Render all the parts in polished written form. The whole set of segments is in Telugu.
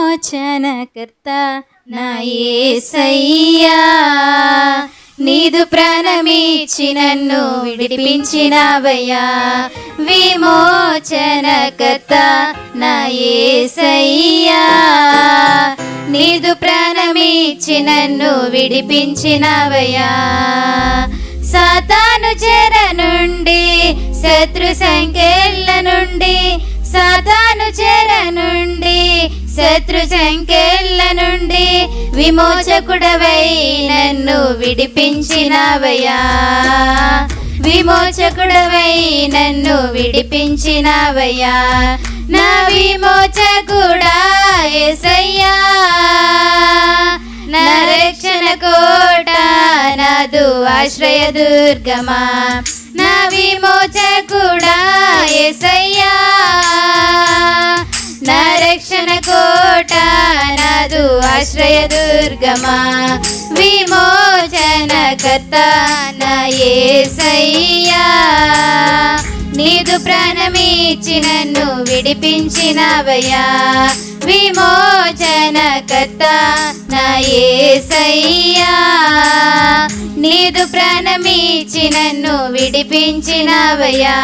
విమోచనకర్త నా యేసయ్యా, నీదు ప్రాణమిచ్చి నన్ను విడిపించినవయ్యా. విమోచనకర్త నా యేసయ్యా, నీదు ప్రాణమిచ్చి నన్ను విడిపించినవయ్యా. సాతాను చెర నుండి, శత్రు సంకెళ్ళ నుండి, సాతాను చెర నుండి, శత్రు సంకెళ్ళ నుండి విమోచకుడవై నన్ను విడిపించినవయ్యా. విమోచకుడవై నన్ను విడిపించినవయ్యా. నా విమోచకుడా యేసయ్యా, నా రక్షణ కోట, నాదు ఆశ్రయ దుర్గమా. నా విమోచకుడా యేసయ్యా, నా రక్షణ కోట, నాదు ఆశ్రయ దుర్గమా. విమోచనకర్త నా యేసయ్యా, నీదు ప్రాణమిచ్చి నన్ను విడిపించినవయ్యా. విమోచనకర్త నా యేసయ్యా, నీదు ప్రాణమిచ్చి నన్ను విడిపించినవయ్యా.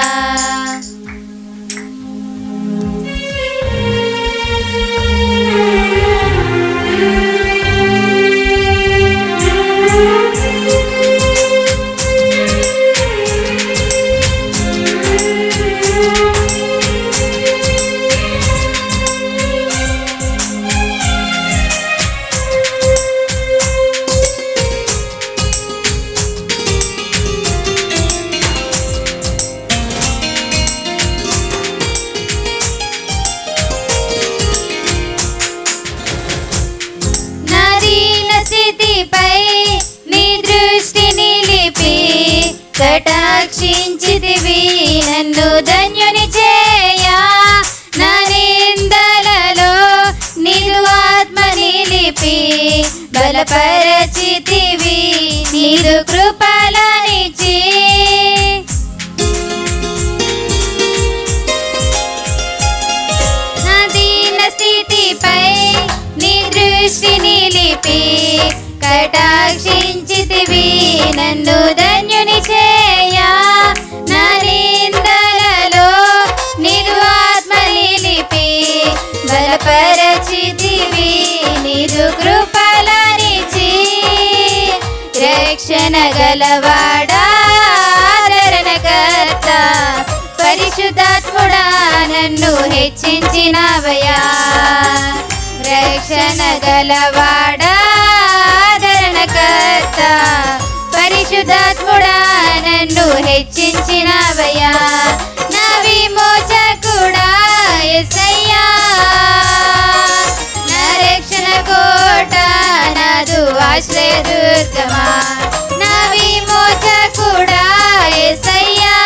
నీ దృష్టి నిలిపి కటాక్షించితివి నన్ను ధన్యుని చేయా. నా నిందలలో నీదు ఆత్మ నిలిపి బలపరచితివి నీదు కృపలనిచి. నా దీన స్థితిపై నీ దృష్టి నిలిపి కటాక్షించితివి నన్ను ధన్యుని చేయా. నా నిందలలో నీదు ఆత్మ నిలిపి బలపరచితివి నీదు కృపలనిచి. రక్షణ గలవాడా ఆదరణకర్త, పరిశుద్ధాత్ముడా నన్ను హెచ్చించినవయ్యా. రక్షణ గలవాడా ఆదరణకర్త, పరిశుద్ధాత్ముడా నన్ను హెచ్చించినవయ్యా. నా విమోచకుడా యేసయ్యా, నా రక్షణ కోట, నాదు ఆశ్రయ దుర్గమా. నా విమోచకుడా యేసయ్యా,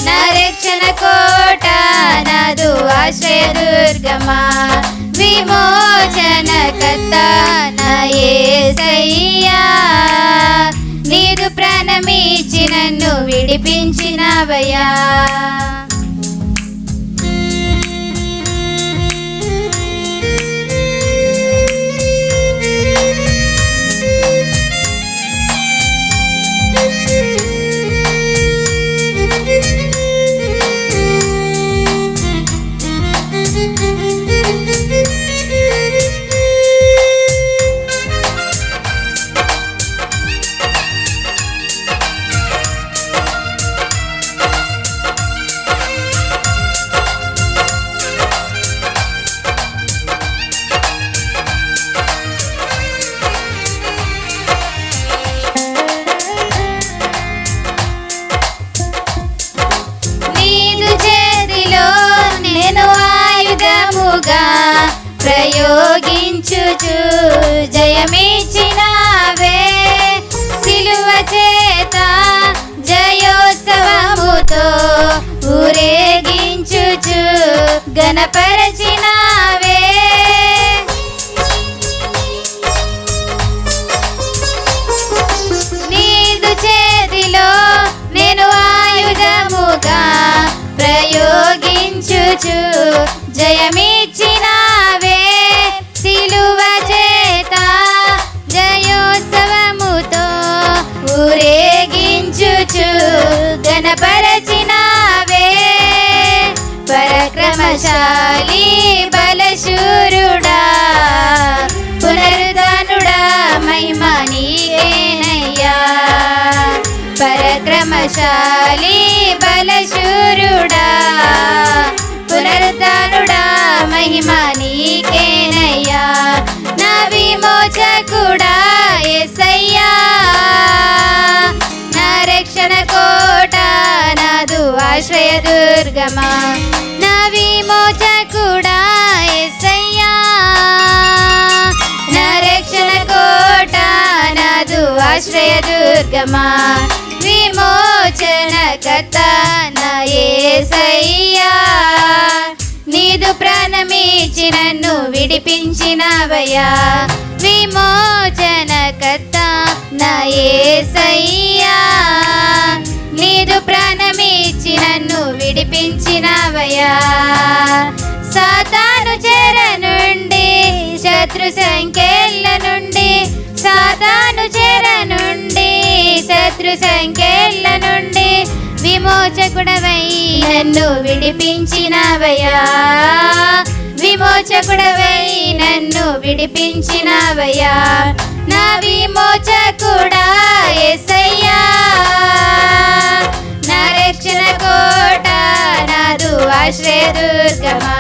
నా రక్షణ కోట, నాదు ఆశ్రయ దుర్గమా. విమోచనకర్త నా యేసయ్యా, నీదు ప్రాణమిచ్చి నన్ను విడిపించినవయ్యా. ప్రయోగించుచు జయమిచ్చినావే. సిలువ చేత జయోత్సవముతో ఊరేగించుచు ఘనపరచినావే. నీదు చేతిలో నేను ఆయుధముగా ప్రయోగించుచు జయమిచ్చినావే. పరాక్రమశాలి బలశూరుడా పునరుద్ధానుడా మహిమ నీకేనయ్యా పరాక్రమశాలి బలశూరుడా పునరుద్ధానుడా మహిమ నీకేనయ్యా నా విమోచకుడా యేసయ్యా నా రక్షణ కోట నాదు ఆశ్రయ దుర్గమా నా విమోచకుడా యేసయ్యా నా రక్షణ కోట నాదు ఆశ్రయ దుర్గమా విమోచన కర్త నా యేసయ్యా నీదు ప్రాణమిచ్చి నన్ను విడిపించినవయ్యా విమోచన కర్త నా యేసయ్యా నీదు ప్రాణమిచ్చి నన్ను విడిపించినవయ్యా సాతాను చెర నుండి శత్రు సంకెళ్ళ నుండి సాతాను చెర నుండి శత్రు సంకెళ్ళ నుండి విమోచకుడవై నన్ను విడిపించినవయ్యా విమోచకుడవై నన్ను విడిపించినవయ్యా నా విమోచకుడా యేసయ్యా నా రక్షణ కోట నాదు ఆశ్రయ దుర్గమా